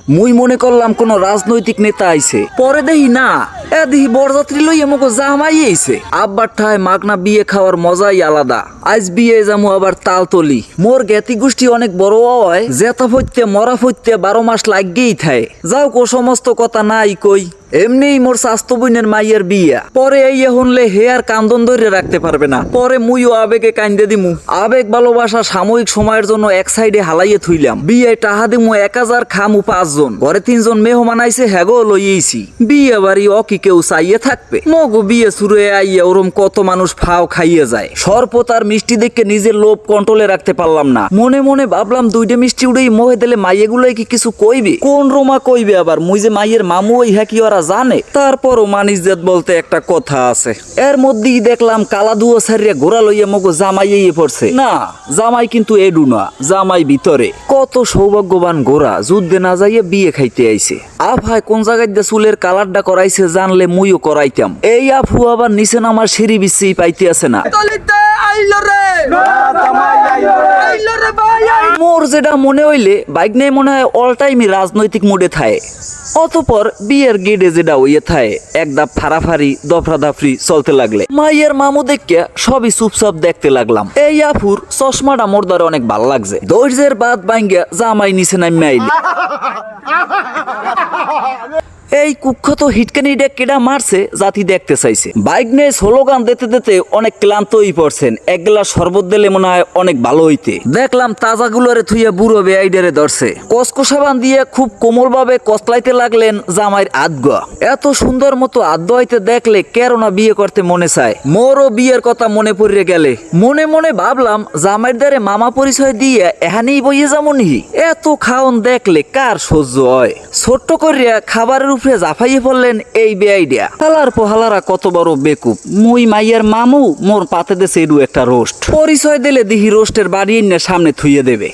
মুই মনে করলাম কোন রাজনৈতিক নেতা আইছে, পরে দেখি না দেখি বরযাত্রী লই আমাকে জামাই আইছে। আব্বার ঠায় মাগনা বিয়ে খাওয়ার মজাই আলাদা। আজ বিয়ে যামু আবার তালতলি। মোর জ্ঞাতি গোষ্ঠী অনেক বড় হয়, জেতা ফইতে মরা ফইতে 12 মাস লাগেই থাকে। যাও কো সমস্ত কথা নাই কই, এমনিই মোর স্বাস্থ্য বোনের মাইয়ের বিয়া। পরে এই হনলে হে আর কান্দন ধরে রাখতে পারবে না। পরে মুইও আবেগে কান্দে দিমু। আবেগ ভালোবাসা সাময়িক সময়ের জন্য এক সাইডে হালাইয়ে থইলাম। বিয়ে টাহা দিমু 1000, খামু 5 জন। ঘরে 3 জন মেহমান আইছে, হ্যাগো লইয়েছি। বিয়ে বাড়ি অকি কেউ চাইয়ে থাকবে মগো। বিয়ে শুরু আইয়া ওরম কত মানুষ ফাও খাইয়ে যায়। সরপত আর মিষ্টি দেখে নিজের লোভ কন্ট্রোলে রাখতে পারলাম না। মনে মনে ভাবলাম 2টা মিষ্টি উড়েই মোহে দিলে মাইয়েগুলোই কি কিছু কইবে? কোন রোমা কইবে আবার মুই যে মাইয়ের মামু ওই হ্যাঁ কি ওরা জানে? তারপরও মানিজ্জাত বলতে একটা কথা আছে। এর মধ্যেই দেখলাম কালা দুয়ো সারিয়া ঘোরা লইয়া মগো জামাই পড়ছে। না, জামাই কিন্তু এডু না, জামাই ভিতরে। কত সৌভাগ্যবান গোরা যুদ্ধে না যাইয়া বিয়ে খাইতে আইছে। আফায় কোন জায়গায় দিয়ে চুলের কালারটা করাইছে জানলে মুইও করাইতাম। এই আফু আবার নিচে নামার সিঁড়ি বিচ্ছি পাইতে আছে না। মোর যেটা মনে হইলে বাইক নেই মনে হয় অল টাইমই রাজনৈতিক মুডে থাকে। অতপর বিয়ের গেটে যেটা হইয়ে থাকে একদাপ ফারাফারি দফরাদাফরি চলতে লাগলে মাইয়ের মামু দেখে সবই চুপচাপ দেখতে লাগলাম। এই আফুর চশমাটা মোর দ্বারা অনেক ভাল লাগছে। দৈর্যের বাদ ভাঙ্গা জামাই নিচে নামে আইলে এই কুখ্যাত হিটকানিটা কেডা মারছে জাতি দেখতে চাইছে। বাইক নিয়ে স্লোগান দিতে দিতে অনেক ক্লান্ত হয়ে পড়ছেন। এক গ্লাস শরবত দিলে মনে হয় অনেক ভালো হইতে। দেখলাম তাজাগুলোরে থুইয়া বুড়ো বেআইডারে ধরছে। কসকসাবান দিয়ে খুব কোমল ভাবে কসলাইতে লাগলেন জামাইয়ের আদগা। এত সুন্দর মতো আদগাইতে দেখলে কেরোনা বিয়ে করতে মনে চায়। মোরও বিয়ের কথা মনে পড়ে গেলে মনে মনে ভাবলাম জামাইয়ের দ্বারে মামা পরিচয় দিয়ে এখানেই বইয়ে যামনি। এত খাওন দেখলে কার সহ্য হয়? ছোট্ট করিয়া খাবারের উপরে জাফাইয়ে পড়লেন এই বেআইডিয়া। হালার পোহালারা কত বড় বেকুব। মুই মাইয়ার মামু মোর পাতে দেশে এডু একটা রোস্ট। পরিচয় দিলে দিহি রোস্টের বাড়ি সামনে থুইয়ে দেবে।